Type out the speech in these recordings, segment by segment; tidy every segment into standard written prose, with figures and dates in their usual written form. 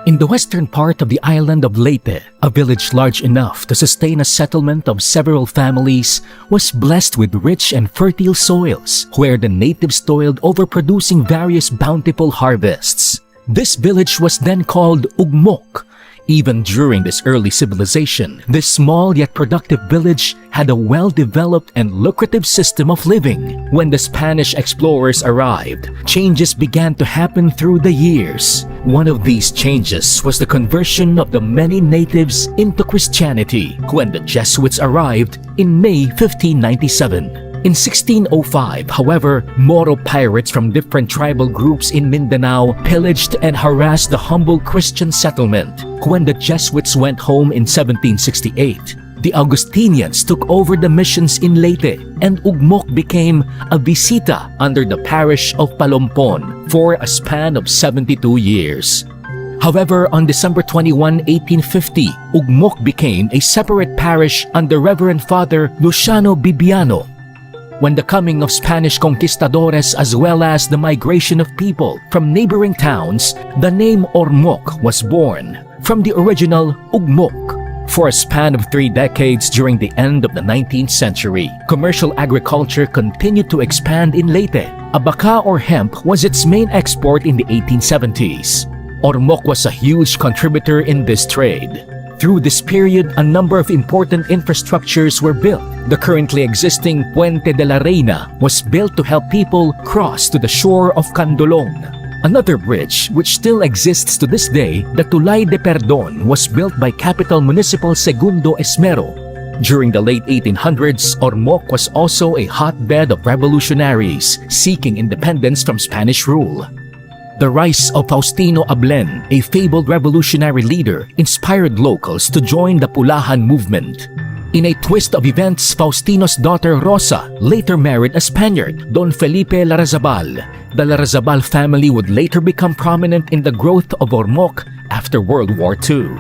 In the western part of the island of Leyte, a village large enough to sustain a settlement of several families was blessed with rich and fertile soils, where the natives toiled over producing various bountiful harvests. This village was then called Ormoc. Even during this early civilization, this small yet productive village had a well-developed and lucrative system of living. When the Spanish explorers arrived, changes began to happen through the years. One of these changes was the conversion of the many natives into Christianity when the Jesuits arrived in May 1597. In 1605, however, Moro pirates from different tribal groups in Mindanao pillaged and harassed the humble Christian settlement. When the Jesuits went home in 1768, the Augustinians took over the missions in Leyte, and Ormoc became a visita under the parish of Palompon for a span of 72 years. However, on December 21, 1850, Ormoc became a separate parish under Reverend Father Luciano Bibiano. When the coming of Spanish conquistadores as well as the migration of people from neighboring towns, the name Ormoc was born from the original Ormoc. For a span of 3 decades during the end of the 19th century, commercial agriculture continued to expand in Leyte. Abaca or hemp was its main export in the 1870s. Ormoc was a huge contributor in this trade. Through this period, a number of important infrastructures were built. The currently existing Puente de la Reina was built to help people cross to the shore of Candolong. Another bridge, which still exists to this day, the Tulay de Perdon, was built by Capital Municipal Segundo Esmero. During the late 1800s, Ormoc was also a hotbed of revolutionaries seeking independence from Spanish rule. The rise of Faustino Ablen, a fabled revolutionary leader, inspired locals to join the Pulahan movement. In a twist of events, Faustino's daughter Rosa later married a Spaniard, Don Felipe Larrazabal. The Larrazabal family would later become prominent in the growth of Ormoc after World War II.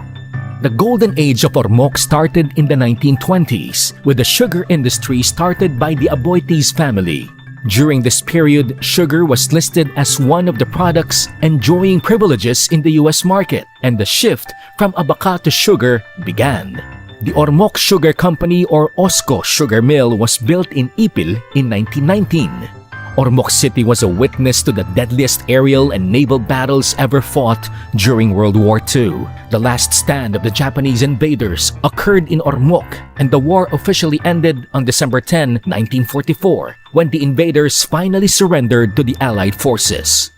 The golden age of Ormoc started in the 1920s with the sugar industry started by the Aboitiz family. During this period, sugar was listed as one of the products enjoying privileges in the US market, and the shift from abaca to sugar began. The Ormoc Sugar Company or Osco Sugar Mill was built in Ipil in 1919. Ormoc City was a witness to the deadliest aerial and naval battles ever fought during World War II. The last stand of the Japanese invaders occurred in Ormoc, and the war officially ended on December 10, 1944, when the invaders finally surrendered to the Allied forces.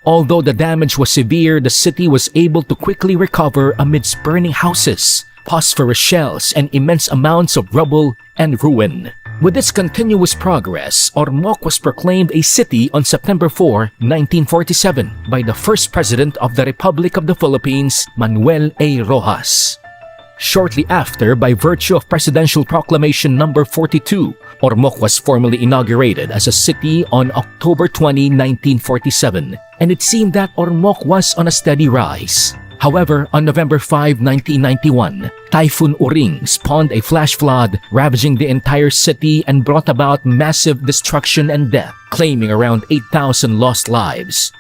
Although the damage was severe, the city was able to quickly recover amidst burning houses, phosphorus shells, and immense amounts of rubble and ruin. With its continuous progress, Ormoc was proclaimed a city on September 4, 1947 by the first president of the Republic of the Philippines, Manuel A. Rojas. Shortly after, by virtue of Presidential Proclamation No. 42, Ormoc was formally inaugurated as a city on October 20, 1947, and it seemed that Ormoc was on a steady rise. However, on November 5, 1991, Typhoon Uring spawned a flash flood, ravaging the entire city and brought about massive destruction and death, claiming around 8,000 lost lives.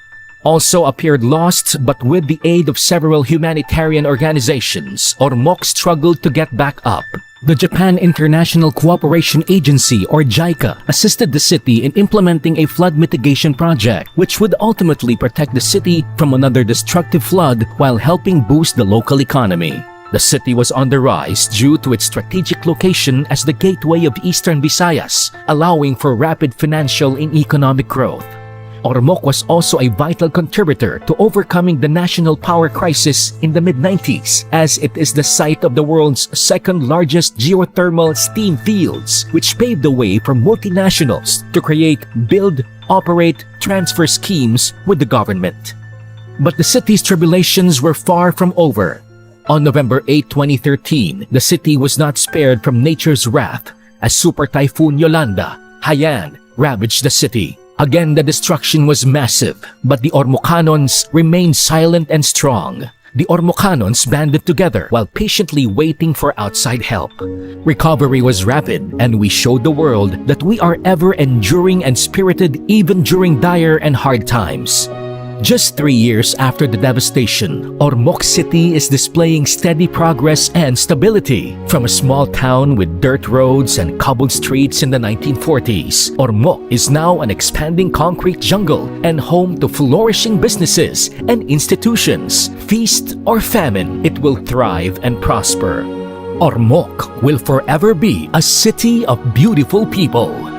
Also appeared lost, but with the aid of several humanitarian organizations, Ormoc struggled to get back up. The Japan International Cooperation Agency or JICA assisted the city in implementing a flood mitigation project which would ultimately protect the city from another destructive flood while helping boost the local economy. The city was on the rise due to its strategic location as the gateway of Eastern Visayas, allowing for rapid financial and economic growth. Ormoc was also a vital contributor to overcoming the national power crisis in the mid-90s, as it is the site of the world's second largest geothermal steam fields, which paved the way for multinationals to create, build, operate, transfer schemes with the government. But the city's tribulations were far from over. On November 8, 2013, the city was not spared from nature's wrath as Super Typhoon Yolanda, Haiyan, ravaged the city. Again, the destruction was massive, but the Ormocanons remained silent and strong. The Ormocanons banded together while patiently waiting for outside help. Recovery was rapid, and we showed the world that we are ever enduring and spirited even during dire and hard times. Just 3 years after the devastation, Ormoc City is displaying steady progress and stability. From a small town with dirt roads and cobbled streets in the 1940s, Ormoc is now an expanding concrete jungle and home to flourishing businesses and institutions. Feast or famine, it will thrive and prosper. Ormoc will forever be a city of beautiful people.